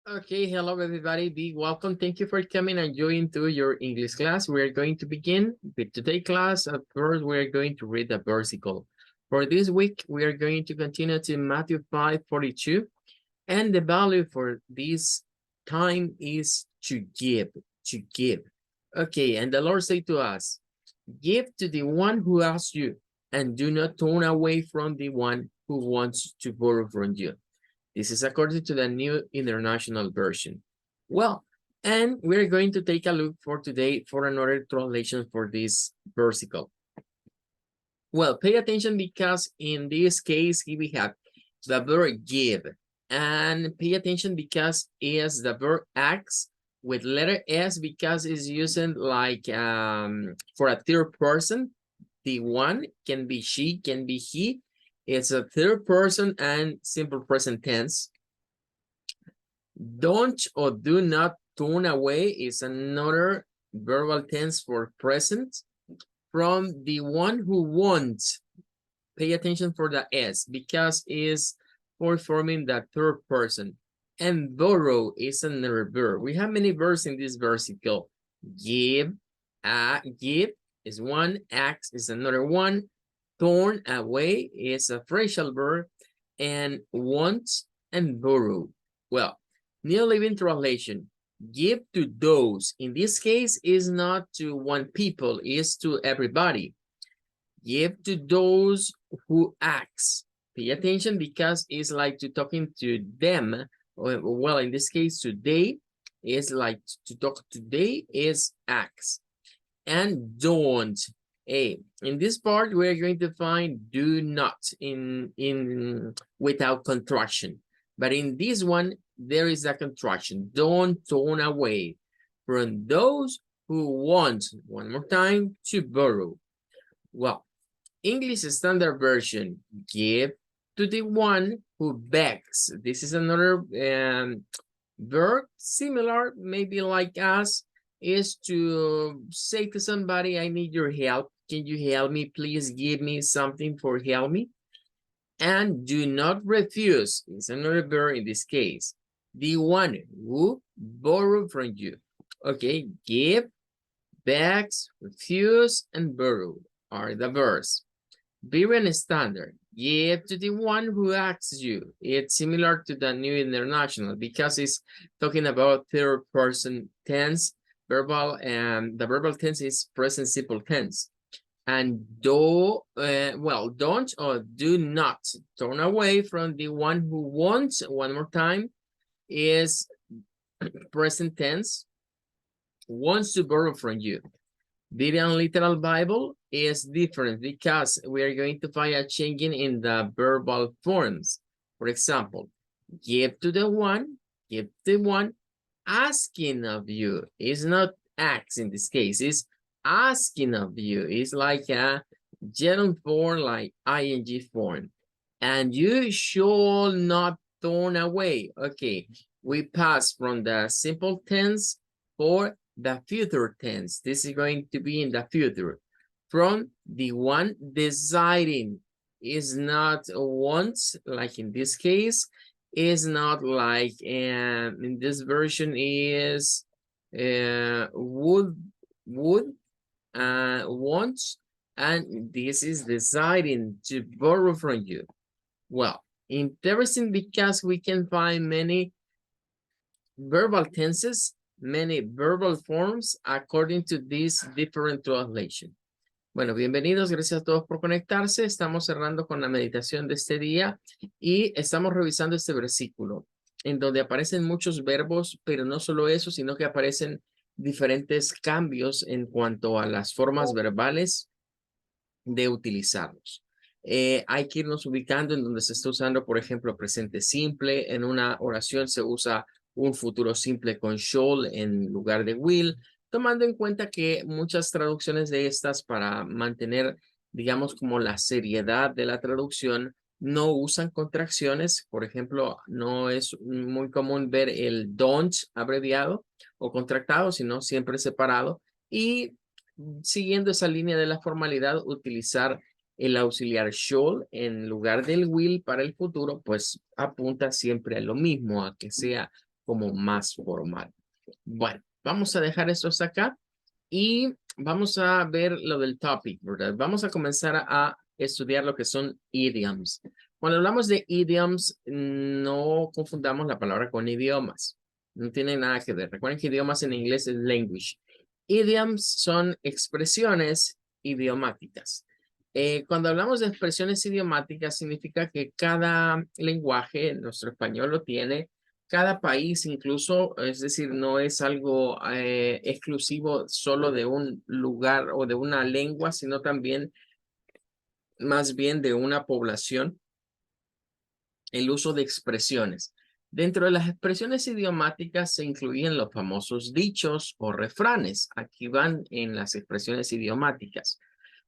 Okay, hello everybody. Be welcome. Thank you for coming and joining to your English class. We are going to begin with today's class. At first, we are going to read the versicle. For this week, we are going to continue to Matthew 5:42, and the value for this time is to give, to give. Okay, and the Lord said to us, give to the one who asks you, and do not turn away from the one who wants to borrow from you. This is according to the New International Version. Well, and we're going to take a look for today for another translation for this versicle. Well, pay attention because in this case, here we have the verb give. And pay attention because is the verb acts with letter S because it's using like for a third person. The one can be she, can be he. It's a third person and simple present tense. Don't or do not turn away is another verbal tense for present from the one who wants. Pay attention for the S because is for forming the third person. And borrow is another verb. We have many verbs in this versicle. Give is one, act is another one, turn away is a phrasal verb, and want and borrow. Well, New Living Translation, give to those. In this case, is not to one people, is to everybody. Give to those who ask. Pay attention because it's like to talking to them. Well, in this case, today is like to talk today is ask. And don't. In this part, we're going to find do not in without contraction. But in this one, there is a contraction. Don't turn away from those who want, one more time, to borrow. Well, English Standard Version, give to the one who begs. This is another verb similar, maybe like us, is to say to somebody, I need your help. Can you help me? Please give me something for help me. And do not refuse is another verb in this case. The one who borrow from you. Okay, give, begs, refuse, and borrow are the verbs. Berean Standard, give to the one who asks you. It's similar to the New International because it's talking about third person tense, verbal, and the verbal tense is present simple tense. And don't or do not turn away from the one who wants, one more time, is present tense, wants to borrow from you. Berean Literal Bible is different because we are going to find a changing in the verbal forms. For example, give to the one asking of you. It's not ask in this case, it's asking of you. It's like a gerund form, like ing form. And you should not turn away. Okay, we pass from the simple tense for the future tense. This is going to be in the future. From the one deciding is not want, like in this case, is not like in this version is would want, and this is deciding to borrow from you. Well, interesting because we can find many verbal tenses, many verbal forms according to this different translation. Bueno, bienvenidos, gracias a todos por conectarse. Estamos cerrando con la meditación de este día y estamos revisando este versículo en donde aparecen muchos verbos, pero no solo eso, sino que aparecen diferentes cambios en cuanto a las formas verbales de utilizarlos. Hay que irnos ubicando en donde se está usando, por ejemplo, presente simple. En una oración se usa un futuro simple con shall en lugar de will, tomando en cuenta que muchas traducciones de estas para mantener, digamos, como la seriedad de la traducción, no usan contracciones. Por ejemplo, no es muy común ver el don't abreviado o contractado, sino siempre separado. Y siguiendo esa línea de la formalidad, utilizar el auxiliar shall en lugar del will para el futuro, pues apunta siempre a lo mismo, a que sea como más formal. Bueno, vamos a dejar esto hasta acá y vamos a ver lo del topic, ¿verdad? Vamos a comenzar a estudiar lo que son idioms. Cuando hablamos de idioms, no confundamos la palabra con idiomas. No tiene nada que ver. Recuerden que idiomas en inglés es language. Idioms son expresiones idiomáticas. Cuando hablamos de expresiones idiomáticas, significa que cada lenguaje, nuestro español lo tiene, cada país incluso, es decir, no es algo exclusivo solo de un lugar o de una lengua, sino también más bien de una población, el uso de expresiones. Dentro de las expresiones idiomáticas se incluyen los famosos dichos o refranes. Aquí van en las expresiones idiomáticas.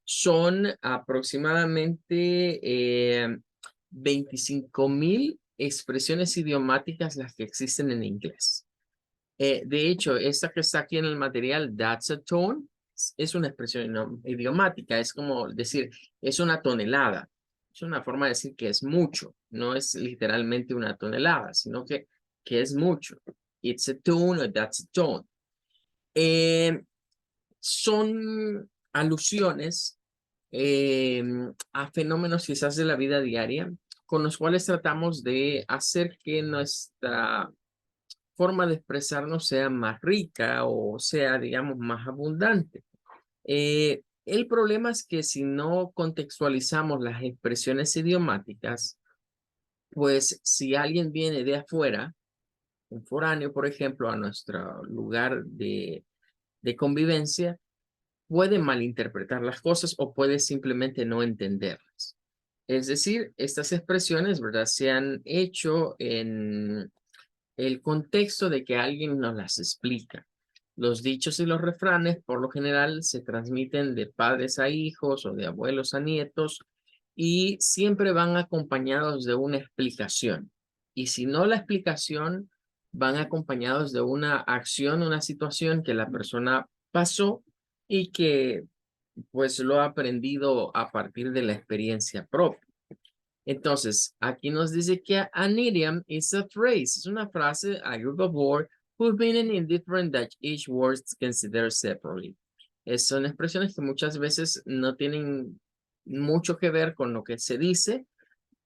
Son aproximadamente 25,000 expresiones idiomáticas las que existen en inglés. De hecho, esta que está aquí en el material, that's a tone, es una expresión idiomática. Es como decir, es una tonelada. Es una forma de decir que es mucho. No es literalmente una tonelada, sino que es mucho. It's a tone or that's a tone. Son alusiones a fenómenos quizás de la vida diaria con los cuales tratamos de hacer que nuestra forma de expresarnos sea más rica o sea, digamos, más abundante. El problema es que si no contextualizamos las expresiones idiomáticas, pues si alguien viene de afuera, un foráneo, por ejemplo, a nuestro lugar de convivencia, puede malinterpretar las cosas o puede simplemente no entenderlas. Es decir, estas expresiones, ¿verdad? Se han hecho en el contexto de que alguien nos las explica. Los dichos y los refranes, por lo general, se transmiten de padres a hijos o de abuelos a nietos y siempre van acompañados de una explicación. Y si no la explicación, van acompañados de una acción, una situación que la persona pasó y que pues lo ha aprendido a partir de la experiencia propia. Entonces, aquí nos dice que an idiom is a phrase. Es una frase, a group of words whose meaning is different that each word is considered separately. Son expresiones que muchas veces no tienen mucho que ver con lo que se dice,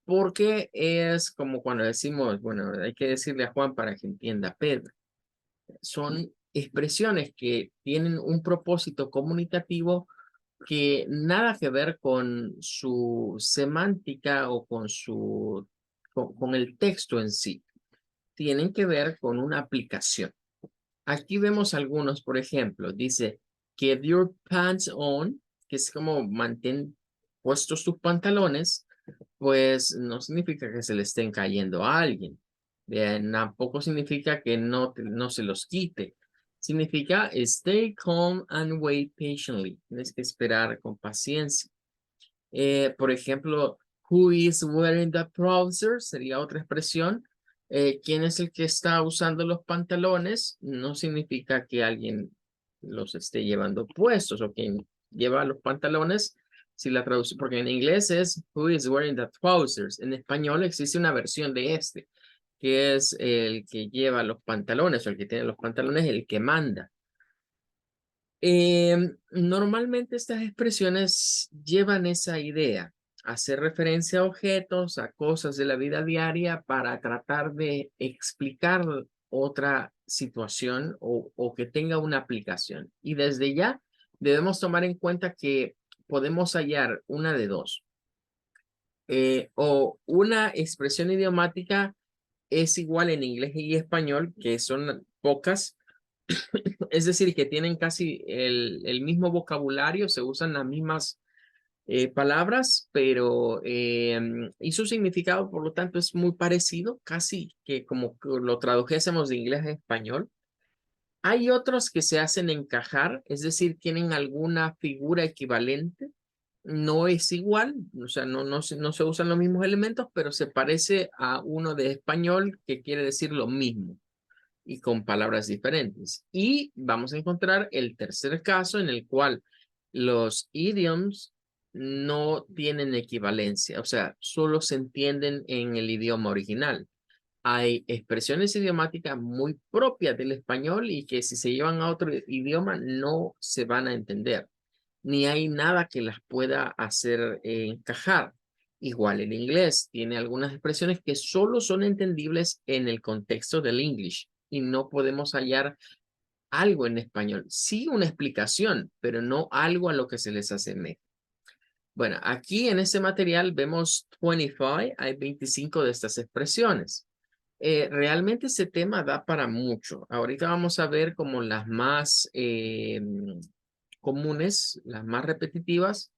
porque es como cuando decimos, bueno, hay que decirle a Juan para que entienda a Pedro. Son expresiones que tienen un propósito comunicativo que nada que ver con su semántica o con el texto en sí. Tienen que ver con una aplicación. Aquí vemos algunos, por ejemplo, dice, keep your pants on, que es como mantén puestos tus pantalones, pues no significa que se le estén cayendo a alguien. Bien, tampoco significa que no se los quite. Significa stay calm and wait patiently. Tienes que esperar con paciencia. Por ejemplo, who is wearing the trousers sería otra expresión. ¿Quién es el que está usando los pantalones? No significa que alguien los esté llevando puestos o quien lleva los pantalones. Si la traduce, porque en inglés es who is wearing the trousers. En español existe una versión de este, que es el que lleva los pantalones o el que tiene los pantalones, el que manda. Normalmente estas expresiones llevan esa idea, hacer referencia a objetos, a cosas de la vida diaria para tratar de explicar otra situación o que tenga una aplicación. Y desde ya debemos tomar en cuenta que podemos hallar una de dos. O una expresión idiomática es igual en inglés y español, que son pocas, es decir, que tienen casi el mismo vocabulario, se usan las mismas palabras, pero y su significado, por lo tanto, es muy parecido, casi que como que lo tradujésemos de inglés a español. Hay otros que se hacen encajar, es decir, tienen alguna figura equivalente. No es igual, o sea, no se usan los mismos elementos, pero se parece a uno de español que quiere decir lo mismo y con palabras diferentes. Y vamos a encontrar el tercer caso en el cual los idioms no tienen equivalencia, o sea, solo se entienden en el idioma original. Hay expresiones idiomáticas muy propias del español y que si se llevan a otro idioma no se van a entender, ni hay nada que las pueda hacer encajar. Igual el inglés tiene algunas expresiones que solo son entendibles en el contexto del English y no podemos hallar algo en español. Sí una explicación, pero no algo a lo que se les asemeje. Bueno, aquí en este material vemos 25, hay 25 de estas expresiones. Realmente ese tema da para mucho. Ahorita vamos a ver como las más comunes, las más repetitivas,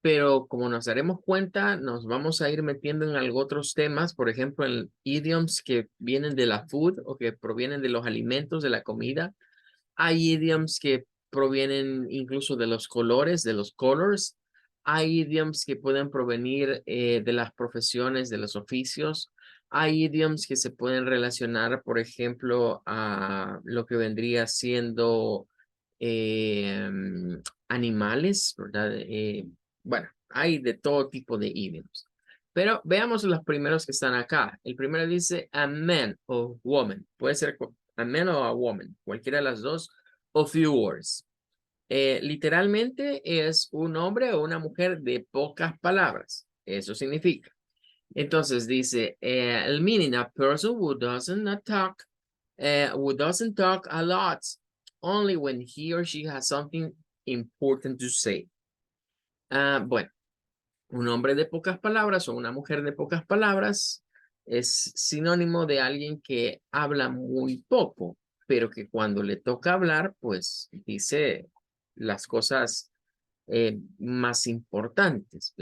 pero como nos daremos cuenta, nos vamos a ir metiendo en algo otros temas, por ejemplo, en idioms que vienen de la food o que provienen de los alimentos, de la comida. Hay idioms que provienen incluso de los colores, de los colors. Hay idioms que pueden provenir de las profesiones, de los oficios. Hay idioms que se pueden relacionar, por ejemplo, a lo que vendría siendo eh, animales, ¿verdad? Bueno, hay de todo tipo de idioms. Pero veamos los primeros que están acá. El primero dice a man o woman. Puede ser a man o a woman, cualquiera de las dos, of few words. Literalmente es un hombre o una mujer de pocas palabras. Eso significa. Entonces dice, el meaning, a person who doesn't not talk, who doesn't talk a lot, only when he or she has something important to say. Bueno, un hombre de pocas palabras o una mujer de pocas palabras es sinónimo de alguien que habla muy poco, pero que cuando le toca hablar, pues dice las cosas más importantes.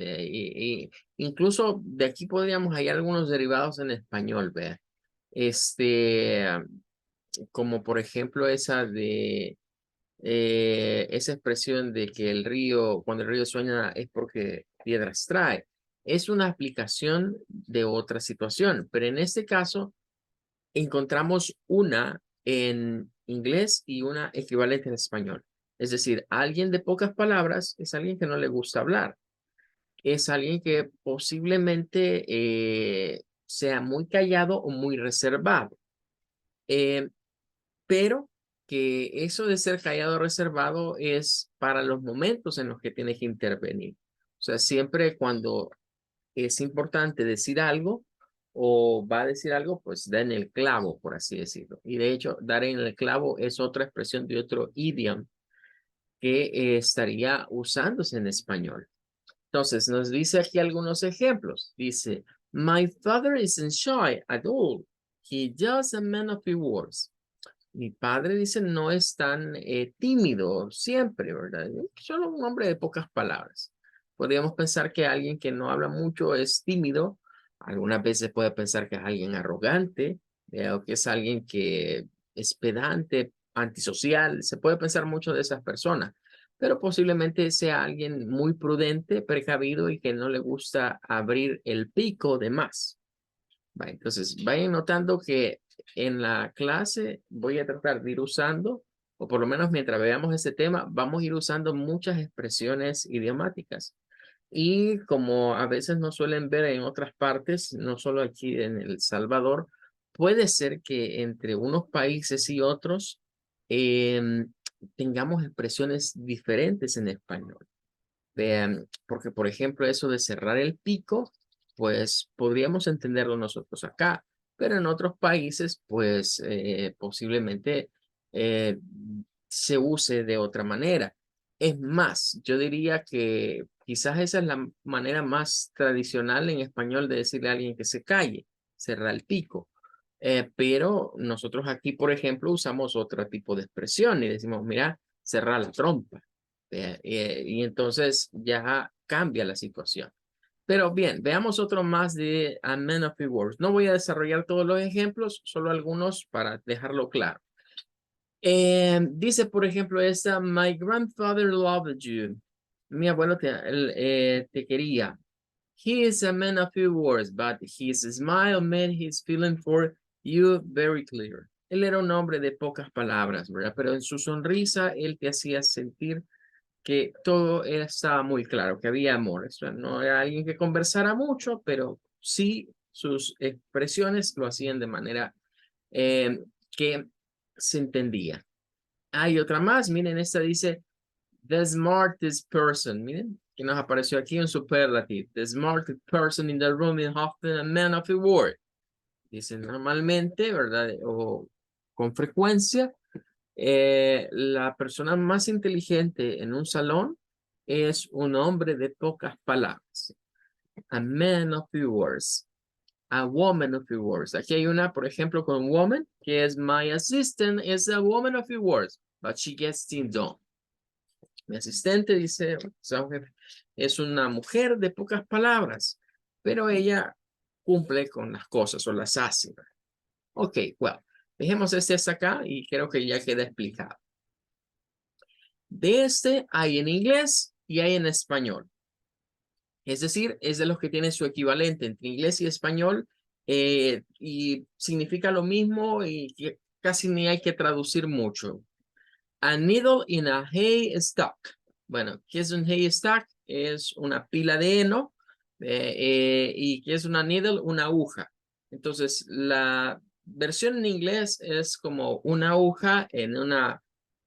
Incluso de aquí podríamos hallar algunos derivados en español, ¿ve? Este, como por ejemplo esa expresión de que el río, cuando el río sueña es porque piedras trae. Es una aplicación de otra situación, pero en este caso encontramos una en inglés y una equivalente en español. Es decir, alguien de pocas palabras es alguien que no le gusta hablar. Es alguien que posiblemente sea muy callado o muy reservado. Eh, pero que eso de ser callado o reservado es para los momentos en los que tienes que intervenir. O sea, siempre cuando es importante decir algo o va a decir algo, pues da en el clavo, por así decirlo. Y de hecho, dar en el clavo es otra expresión de otro idioma que estaría usándose en español. Entonces, nos dice aquí algunos ejemplos. Dice, my father isn't shy at all. He just a man of few words. Mi padre dice no es tan tímido siempre, ¿verdad? Solo un hombre de pocas palabras. Podríamos pensar que alguien que no habla mucho es tímido. Algunas veces puede pensar que es alguien arrogante, o que es alguien que es pedante, antisocial. Se puede pensar mucho de esas personas, pero posiblemente sea alguien muy prudente, precavido y que no le gusta abrir el pico de más. Entonces, vayan notando que en la clase voy a tratar de ir usando, o por lo menos mientras veamos este tema, vamos a ir usando muchas expresiones idiomáticas. Y como a veces no suelen ver en otras partes, no solo aquí en El Salvador, puede ser que entre unos países y otros tengamos expresiones diferentes en español. Vean, porque por ejemplo eso de cerrar el pico, pues podríamos entenderlo nosotros acá, pero en otros países pues posiblemente eh, se use de otra manera. Es más, yo diría que quizás esa es la manera más tradicional en español de decirle a alguien que se calle, cerrar el pico. Pero nosotros aquí, por ejemplo, usamos otro tipo de expresión y decimos, mira, cerrar la trompa. Y entonces ya cambia la situación. Pero bien, veamos otro más de A Man of Few Words. No voy a desarrollar todos los ejemplos, solo algunos para dejarlo claro. Dice, por ejemplo, esta, My grandfather loved you. Mi abuelo te quería. He is a man of few words, but his smile made his feeling for you very clear. Él era un hombre de pocas palabras, ¿verdad? Pero en su sonrisa, él te hacía sentir que todo estaba muy claro, que había amor. Eso no era alguien que conversara mucho, pero sí sus expresiones lo hacían de manera que se entendía. Hay otra más, miren, esta dice, the smartest person, miren, que nos apareció aquí un superlativo. The smartest person in the room is often a man of the word. Dice normalmente, ¿verdad? O con frecuencia, la persona más inteligente en un salón es un hombre de pocas palabras. A man of few words. A woman of few words. Aquí hay una, por ejemplo, con woman, que es my assistant is a woman of few words, but she gets things done. Mi asistente dice, es una mujer de pocas palabras, pero ella cumple con las cosas o las hace. Ok, well, dejemos este hasta acá y creo que ya queda explicado. De este hay en inglés y hay en español. Es decir, es de los que tienen su equivalente entre inglés y español y significa lo mismo y que casi ni hay que traducir mucho. A needle in a haystack. Bueno, ¿qué es un haystack? Es una pila de heno y ¿qué es una needle? Una aguja. Entonces, la versión en inglés es como una aguja en una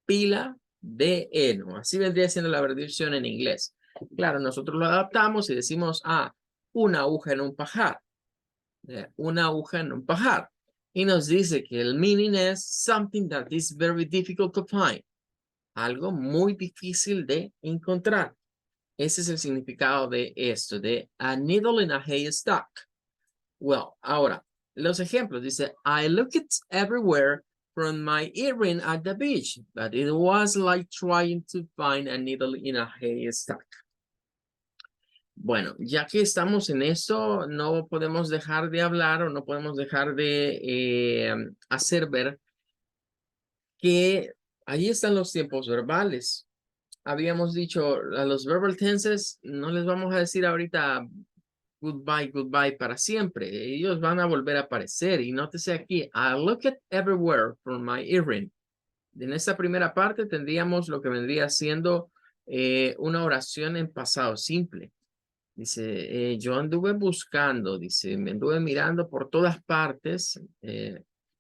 pila de heno. Así vendría siendo la versión en inglés. Claro, nosotros lo adaptamos y decimos, una aguja en un pajar. Una aguja en un pajar. Y nos dice que el meaning es something that is very difficult to find. Algo muy difícil de encontrar. Ese es el significado de esto, de a needle in a haystack. Well, ahora, los ejemplos. Dice, I looked everywhere from my earring at the beach, but it was like trying to find a needle in a haystack. Bueno, ya que estamos en esto, no podemos dejar de hablar o no podemos dejar de hacer ver que ahí están los tiempos verbales. Habíamos dicho a los verbal tenses, no les vamos a decir ahorita goodbye, goodbye para siempre. Ellos van a volver a aparecer. Y nótese aquí, I look at everywhere from my earring. En esta primera parte tendríamos lo que vendría siendo una oración en pasado simple. Dice, yo anduve buscando, dice, me anduve mirando por todas partes,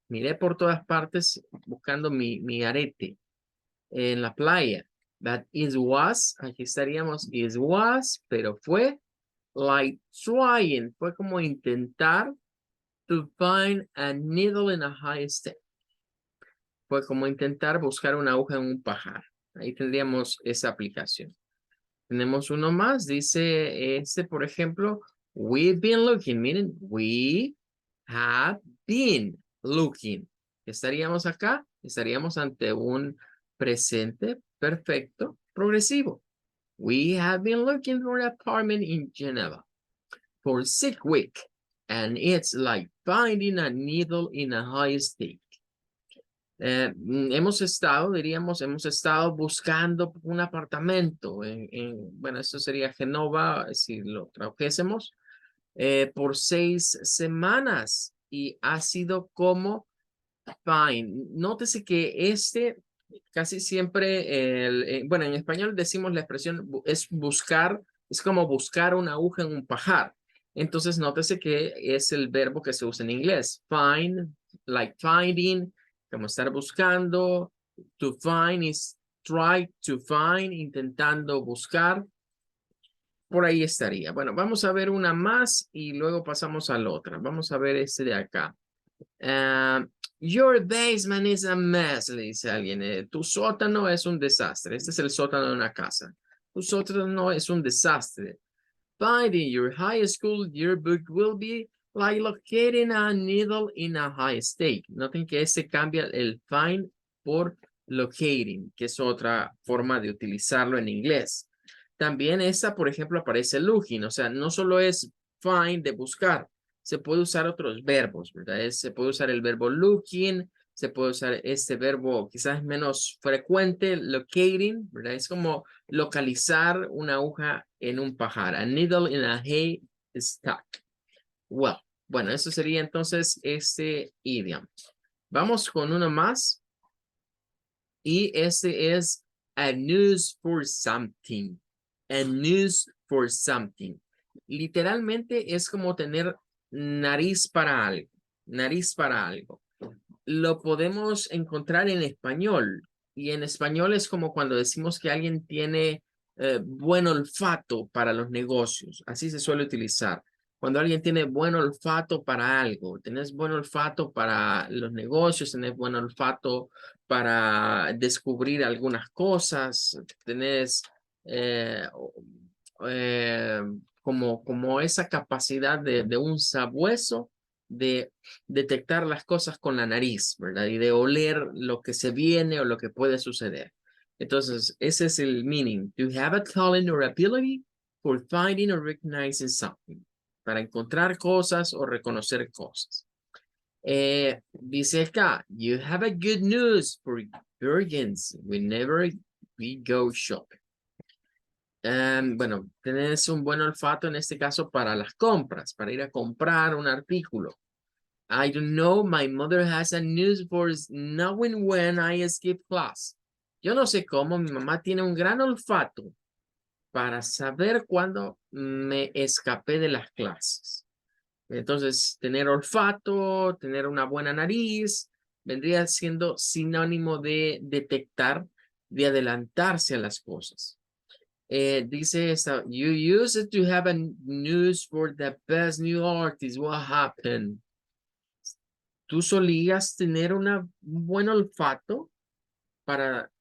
miré por todas partes buscando mi arete en la playa. That it was, aquí estaríamos, it was, pero fue like trying, fue como intentar to find a needle in a haystack. Fue como intentar buscar una aguja en un pajar. Ahí tendríamos esa aplicación. Tenemos uno más, dice por ejemplo, we've been looking, miren, we have been looking. Estaríamos acá, estaríamos ante un presente perfecto progresivo. We have been looking for an apartment in Geneva for 6 weeks, and it's like finding a needle in a haystack. Hemos estado, diríamos, hemos estado buscando un apartamento bueno, eso sería Genova, si lo tradujésemos, por 6 semanas y ha sido como fine. Nótese que casi siempre, bueno, en español decimos la expresión es buscar, es como buscar una aguja en un pajar. Entonces, nótese que es el verbo que se usa en inglés. Find, like finding, como estar buscando. To find is try to find, intentando buscar. Por ahí estaría. Bueno, vamos a ver una más y luego pasamos a la otra. Vamos a ver este de acá. Your basement is a mess, le dice alguien. Tu sótano es un desastre. Este es el sótano de una casa. Tu sótano es un desastre. Finding your high school yearbook will be like locating a needle in a haystack. Noten que se cambia el find por locating, que es otra forma de utilizarlo en inglés. También esta, por ejemplo, aparece looking. O sea, no solo es find de buscar, se puede usar otros verbos, ¿verdad? Se puede usar el verbo looking, se puede usar este verbo quizás menos frecuente, locating, ¿verdad? Es como localizar una aguja en un pajar, a needle in a haystack. Well, bueno, eso sería entonces este idioma. Vamos con uno más. Y este es a news for something. A news for something. Literalmente es como tener nariz para algo, nariz para algo. Lo podemos encontrar en español. Y en español es como cuando decimos que alguien tiene buen olfato para los negocios. Así se suele utilizar. Cuando alguien tiene buen olfato para algo, tenés buen olfato para los negocios, tenés buen olfato para descubrir algunas cosas, tenés eh, eh, como esa capacidad de un sabueso de detectar las cosas con la nariz, ¿verdad? Y de oler lo que se viene o lo que puede suceder. Entonces, ese es el meaning. To have a talent or ability for finding or recognizing something. Para encontrar cosas o reconocer cosas. Dice acá, you have a good news for Bergens whenever we go shopping. Bueno, tenés un buen olfato en este caso para las compras, para ir a comprar un artículo. I don't know, my mother has a news for knowing when I skip class. Yo no sé cómo, mi mamá tiene un gran olfato para saber cuándo me escapé de las clases. Entonces, tener olfato, tener una buena nariz, vendría siendo sinónimo de detectar, de adelantarse a las cosas. Dice esta, you used to have a news for the best new artist. What happened? Tú solías tener un buen olfato para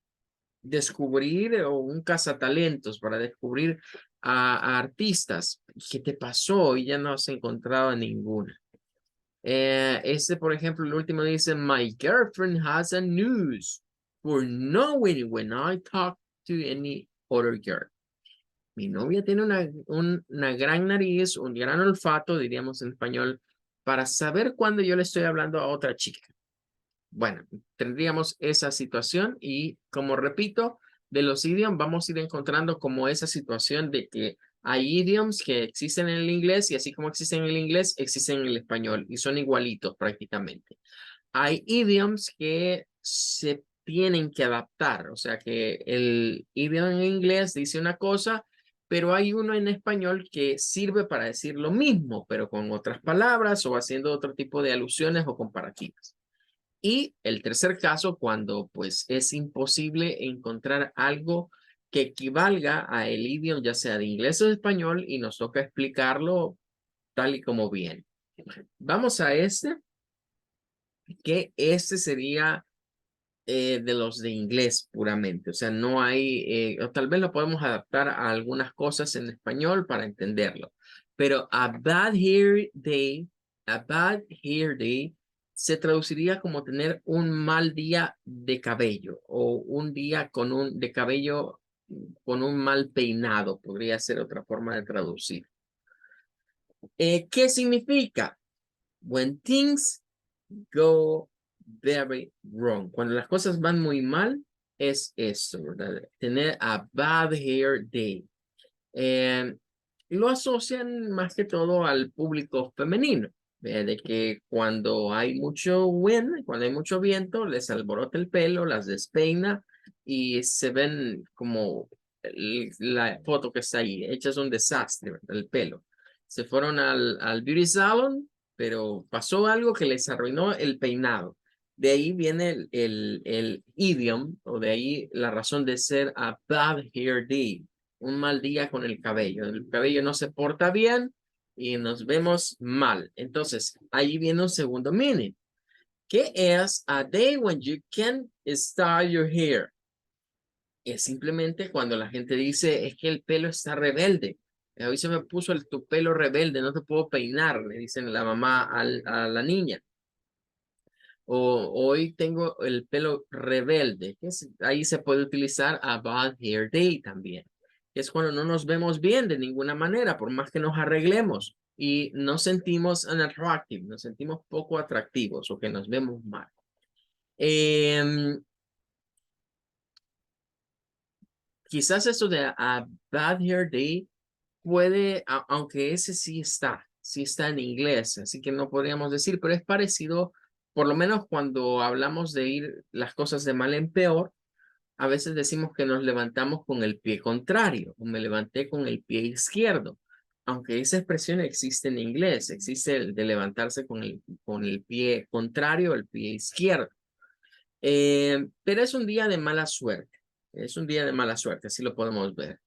descubrir o un cazatalentos, para descubrir a artistas. ¿Qué te pasó? Y ya no has encontrado ninguna. Por ejemplo, el último dice, my girlfriend has a news for knowing when I talk to any other girl. Mi novia tiene una gran nariz, un gran olfato, diríamos en español, para saber cuándo yo le estoy hablando a otra chica. Bueno, tendríamos esa situación y como repito, de los idioms vamos a ir encontrando como esa situación de que hay idioms que existen en el inglés y así como existen en el inglés, existen en el español y son igualitos prácticamente. Hay idioms que se tienen que adaptar, o sea que el idioma en inglés dice una cosa, pero hay uno en español que sirve para decir lo mismo, pero con otras palabras o haciendo otro tipo de alusiones o comparativas. Y el tercer caso, cuando pues es imposible encontrar algo que equivalga a el idioma, ya sea de inglés o de español, y nos toca explicarlo tal y como viene. Vamos a que este sería de los de inglés puramente. O sea, no hay, o tal vez lo podemos adaptar a algunas cosas en español para entenderlo. Pero a bad hair day se traduciría como tener un mal día de cabello o un día de cabello con un mal peinado. Podría ser otra forma de traducir. ¿Qué significa? When things go very wrong. Cuando las cosas van muy mal, es eso, ¿verdad? Tener a bad hair day. Lo asocian más que todo al público femenino, de que cuando hay mucho wind, cuando hay mucho viento, les alborota el pelo, las despeina y se ven como la foto que está ahí, hechas un desastre, ¿verdad? El pelo. Se fueron al beauty salon, pero pasó algo que les arruinó el peinado. De ahí viene el idiom, o de ahí la razón de ser a bad hair day, un mal día con el cabello. El cabello no se porta bien y nos vemos mal. Entonces, ahí viene un segundo meaning. ¿Qué es a day when you can't style your hair? Es simplemente cuando la gente dice, es que el pelo está rebelde. Hoy se me puso tu pelo rebelde, no te puedo peinar, le dicen la mamá a la niña. O hoy tengo el pelo rebelde. Ahí se puede utilizar a bad hair day también. Es cuando no nos vemos bien de ninguna manera, por más que nos arreglemos y nos sentimos unattractive, nos sentimos poco atractivos o que nos vemos mal. Quizás eso de a bad hair day puede, aunque ese sí está en inglés, así que no podríamos decir, pero es parecido, por lo menos cuando hablamos de ir las cosas de mal en peor, a veces decimos que nos levantamos con el pie contrario, o me levanté con el pie izquierdo. aunque esa expresión existe en inglés, existe el de levantarse con el pie contrario, el pie izquierdo. Pero es un día de mala suerte. Es un día de mala suerte, así lo podemos ver.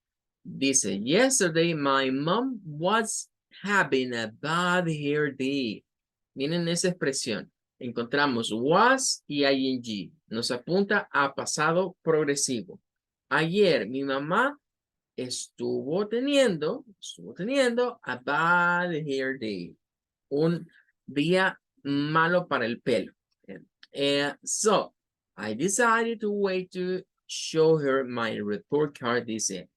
Dice, yesterday my mom was having a bad hair day. Miren esa expresión. Encontramos was y ing. Nos apunta a pasado progresivo. Ayer mi mamá estuvo teniendo a bad hair day. Un día malo para el pelo. So, I decided to wait to show her my report card, dice.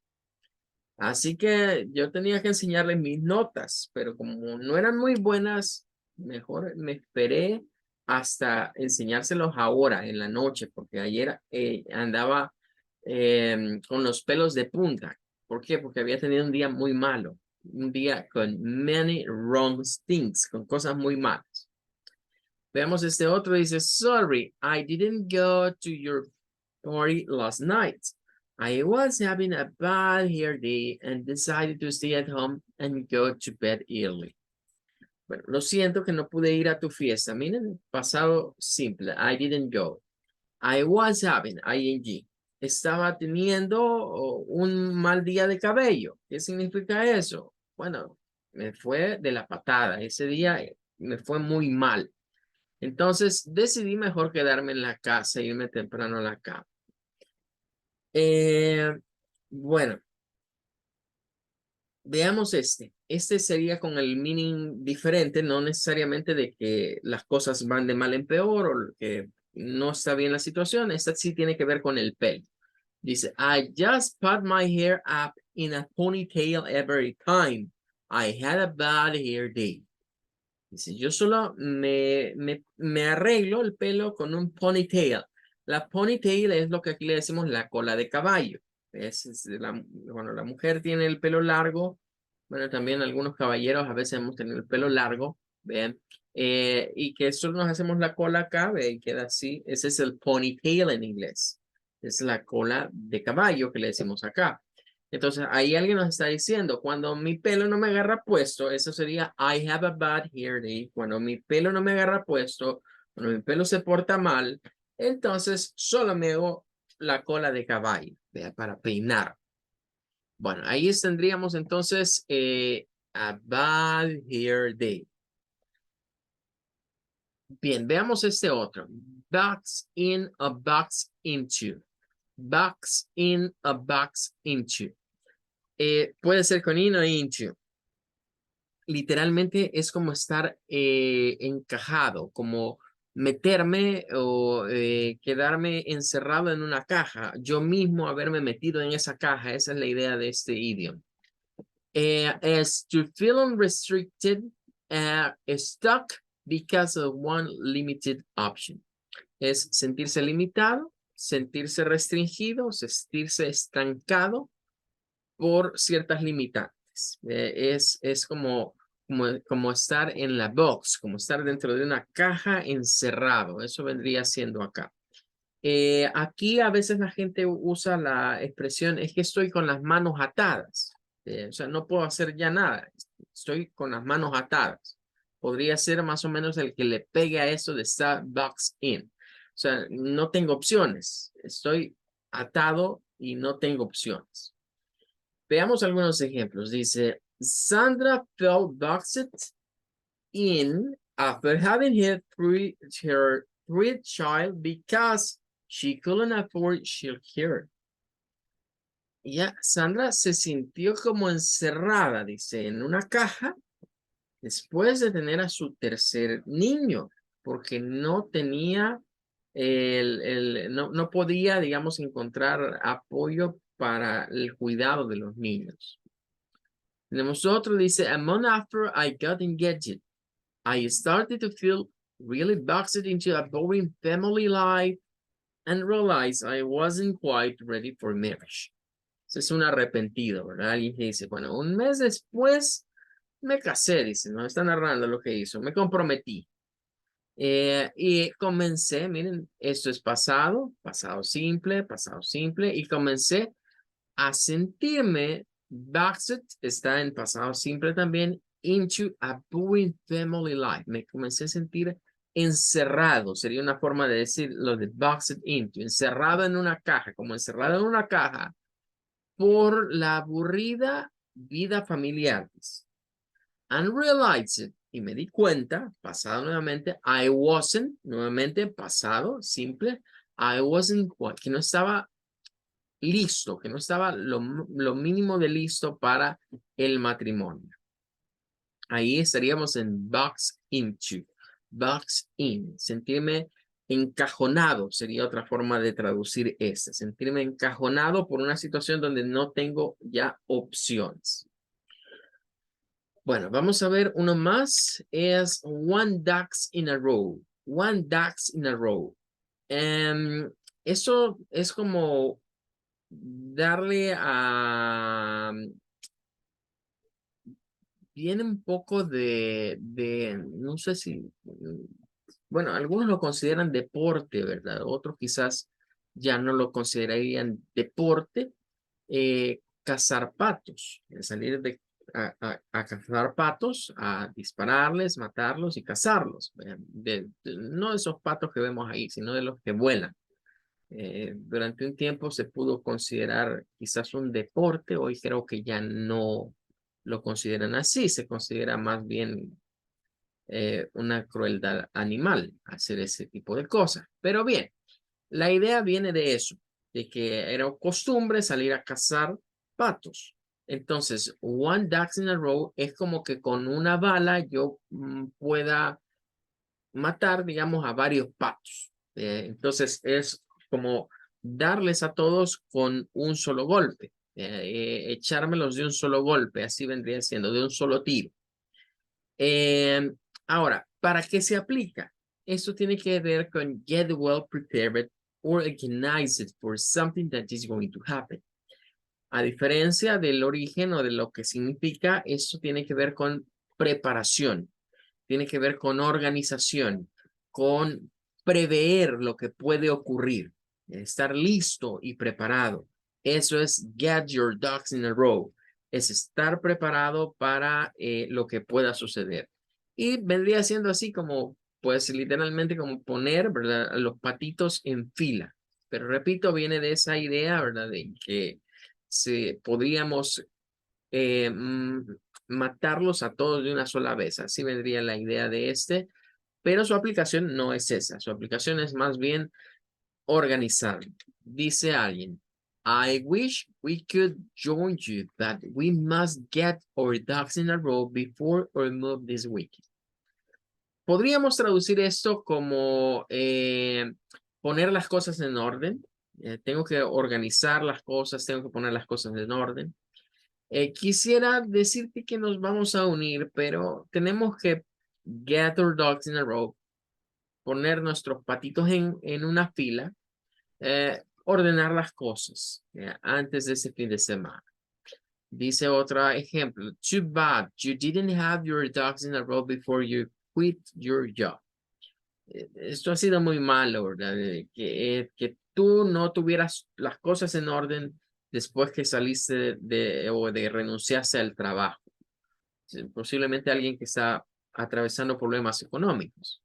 Así que yo tenía que enseñarle mis notas, pero como no eran muy buenas, mejor me esperé hasta enseñárselos ahora, en la noche, porque ayer andaba con los pelos de punta. ¿Por qué? Porque había tenido un día muy malo, un día con many wrong things, con cosas muy malas. Veamos este otro, dice, sorry, I didn't go to your party last night. I was having a bad hair day and decided to stay at home and go to bed early. Bueno, lo siento que no pude ir a tu fiesta. Miren, pasado simple. I didn't go. I was having, ing. Estaba teniendo un mal día de cabello. ¿Qué significa eso? Bueno, me fue de la patada. Ese día me fue muy mal. Entonces decidí mejor quedarme en la casa, irme temprano a la cama. Bueno, veamos este. Este sería con el meaning diferente, no necesariamente de que las cosas van de mal en peor o que no está bien la situación. Esta sí tiene que ver con el pelo. Dice, I just put my hair up in a ponytail every time I had a bad hair day. Dice, yo solo me arreglo el pelo con un ponytail. La ponytail es lo que aquí le decimos la cola de caballo. Bueno, la mujer tiene el pelo largo. Bueno, también algunos caballeros a veces hemos tenido el pelo largo. ¿Ven? Y que solo nos hacemos la cola acá, ¿ve? Y queda así. Ese es el ponytail en inglés. Es la cola de caballo que le decimos acá. Entonces, ahí alguien nos está diciendo, cuando mi pelo no me agarra puesto, eso sería I have a bad hair day. Cuando mi pelo no me agarra puesto, cuando mi pelo se porta mal, entonces solo me hago la cola de caballo, ¿vea? Para peinar. Bueno, ahí tendríamos entonces a bad hair day. Bien, veamos este otro. Box in a box into. Box in a box into. Puede ser con in o into. Literalmente es como estar encajado, como meterme o quedarme encerrado en una caja. Yo mismo haberme metido en esa caja. Esa es la idea de este idioma. Es to feel unrestricted, stuck because of one limited option. Es sentirse limitado, sentirse restringido, sentirse estancado por ciertas limitantes. Es como estar en la box, como estar dentro de una caja encerrado. Eso vendría siendo acá. Aquí a veces la gente usa la expresión, es que estoy con las manos atadas. O sea, no puedo hacer ya nada. Estoy con las manos atadas. Podría ser más o menos el que le pegue a eso de estar boxed in. O sea, no tengo opciones. Estoy atado y no tengo opciones. Veamos algunos ejemplos. Dice, Sandra felt boxed in after having her third child because she couldn't afford childcare. Ya, Sandra se sintió como encerrada, dice, en una caja después de tener a su tercer niño, porque no tenía, no podía, digamos, encontrar apoyo para el cuidado de los niños. Tenemos otro, dice, a month after I got engaged, I started to feel really boxed into a boring family life and realized I wasn't quite ready for marriage. Eso es un arrepentido, ¿verdad? Alguien que dice, bueno, un mes después me casé, dice, no está narrando lo que hizo, me comprometí. Y comencé, miren, esto es pasado simple, y comencé a sentirme Boxed está en pasado simple también. Into a boring family life. Me comencé a sentir encerrado. Sería una forma de decir lo de boxed into. Encerrado en una caja, como encerrado en una caja por la aburrida vida familiar. And realized it. Y me di cuenta, pasado nuevamente, I wasn't, nuevamente pasado, simple, I wasn't, que no estaba listo, que no estaba lo mínimo de listo para el matrimonio. Ahí estaríamos en box into, box in, sentirme encajonado sería otra forma de traducir este, sentirme encajonado por una situación donde no tengo ya opciones. Bueno, vamos a ver uno más. Es one ducks in a row. One ducks in a row. Eso es como darle a... Viene un poco no sé si... Bueno, algunos lo consideran deporte, ¿verdad? Otros quizás ya no lo considerarían deporte. Cazar patos, salir a cazar patos, a dispararles, matarlos y cazarlos. No de esos patos que vemos ahí, sino de los que vuelan. Durante un tiempo se pudo considerar quizás un deporte, hoy creo que ya no lo consideran así, se considera más bien una crueldad animal hacer ese tipo de cosas. Pero bien, la idea viene de eso, de que era costumbre salir a cazar patos. Entonces, one ducks in a row es como que con una bala yo pueda matar, digamos, a varios patos. Entonces, es como darles a todos con un solo golpe, echármelos de un solo golpe, así vendría siendo, de un solo tiro. Ahora, ¿para qué se aplica? Esto tiene que ver con get well prepared or organized for something that is going to happen. A diferencia del origen o de lo que significa, esto tiene que ver con preparación, tiene que ver con organización, con prever lo que puede ocurrir, estar listo y preparado. Eso es get your ducks in a row, es estar preparado para lo que pueda suceder. Y vendría siendo así como, pues literalmente como poner, ¿verdad?, los patitos en fila. Pero repito, viene de esa idea, ¿verdad?, de que podríamos matarlos a todos de una sola vez. Así vendría la idea de este, pero su aplicación no es esa. Su aplicación es más bien organizar. Dice alguien, I wish we could join you, but we must get our ducks in a row before our move this week. Podríamos traducir esto como poner las cosas en orden. Tengo que organizar las cosas, tengo que poner las cosas en orden. Quisiera decirte que nos vamos a unir, pero tenemos que get our dogs in a row, poner nuestros patitos en una fila, ordenar las cosas antes de ese fin de semana. Dice otro ejemplo, too bad you didn't have your dogs in a row before you quit your job. Esto ha sido muy malo, ¿verdad? Que tú no tuvieras las cosas en orden después que saliste o de renunciaste al trabajo. Posiblemente alguien que está atravesando problemas económicos.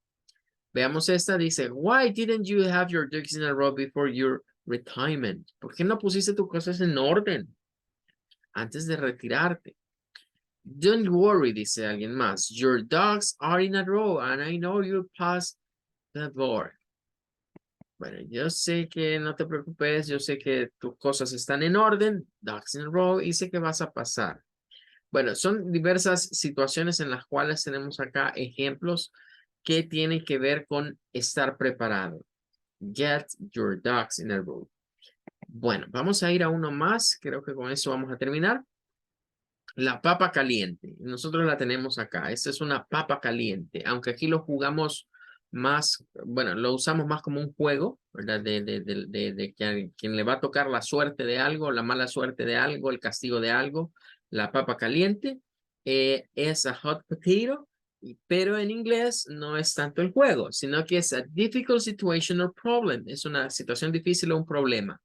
Veamos esta, dice, why didn't you have your ducks in a row before your retirement? ¿Por qué no pusiste tus cosas en orden antes de retirarte? Don't worry, dice alguien más. Your dogs are in a row and I know you'll pass the board. Bueno, yo sé que no te preocupes, yo sé que tus cosas están en orden, ducks in a row, y sé que vas a pasar. Bueno, son diversas situaciones en las cuales tenemos acá ejemplos que tienen que ver con estar preparado. Get your ducks in a row. Bueno, vamos a ir a uno más. Creo que con eso vamos a terminar. La papa caliente. Nosotros la tenemos acá. Esta es una papa caliente. Aunque aquí lo jugamos más, bueno, lo usamos más como un juego, ¿verdad? De quien le va a tocar la suerte de algo, la mala suerte de algo, el castigo de algo. La papa caliente es a hot potato, pero en inglés no es tanto el juego, sino que es a difficult situation or problem. Es una situación difícil o un problema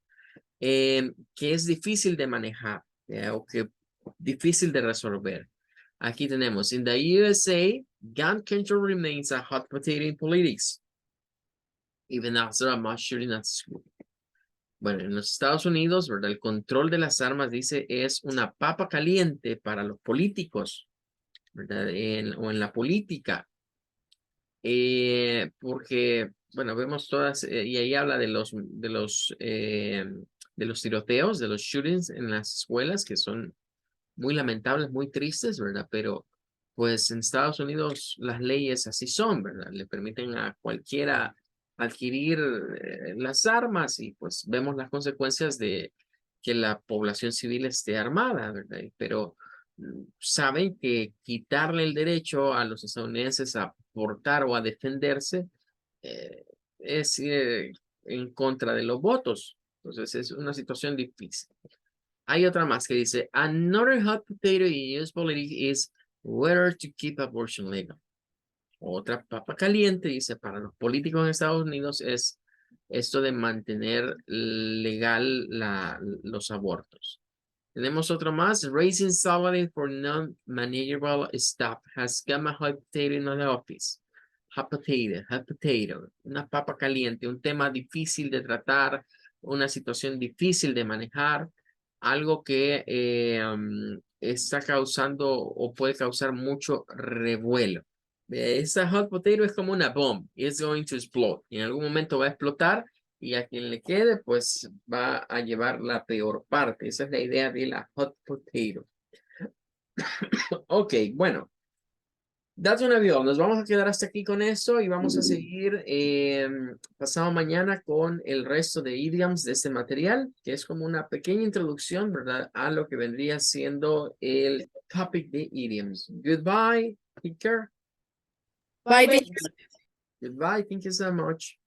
que es difícil de manejar o que difícil de resolver. Aquí tenemos, in the USA, gun control remains a hot potato in politics, even after a mass shooting at school. Bueno, en los Estados Unidos, ¿verdad? El control de las armas, dice, es una papa caliente para los políticos, ¿verdad? O en la política. Porque, bueno, vemos todas, y ahí habla de los tiroteos, de los shootings en las escuelas, que son muy lamentables, muy tristes, ¿verdad? Pero, pues en Estados Unidos las leyes así son, ¿verdad? Le permiten a cualquiera adquirir las armas y pues vemos las consecuencias de que la población civil esté armada, ¿verdad? Pero saben que quitarle el derecho a los estadounidenses a portar o a defenderse es en contra de los votos. Entonces es una situación difícil. Hay otra más que dice, another hot potato in US politics is whether to keep abortion legal. Otra papa caliente, dice, para los políticos en Estados Unidos es esto de mantener legal los abortos. Tenemos otro más, raising salary for non-managerial staff has become a hot potato in the office. Hot potato, una papa caliente, un tema difícil de tratar, una situación difícil de manejar, algo que está causando o puede causar mucho revuelo. Esa hot potato es como una bomb, it's going to explode. En algún momento va a explotar y a quien le quede, pues va a llevar la peor parte. Esa es la idea de la hot potato. Ok, bueno. That's un avión. Nos vamos a quedar hasta aquí con eso y vamos a seguir pasado mañana con el resto de idioms de este material, que es como una pequeña introducción, ¿verdad? A lo que vendría siendo el topic de idioms. Goodbye. Take care. Bye. Goodbye. Thank you so much.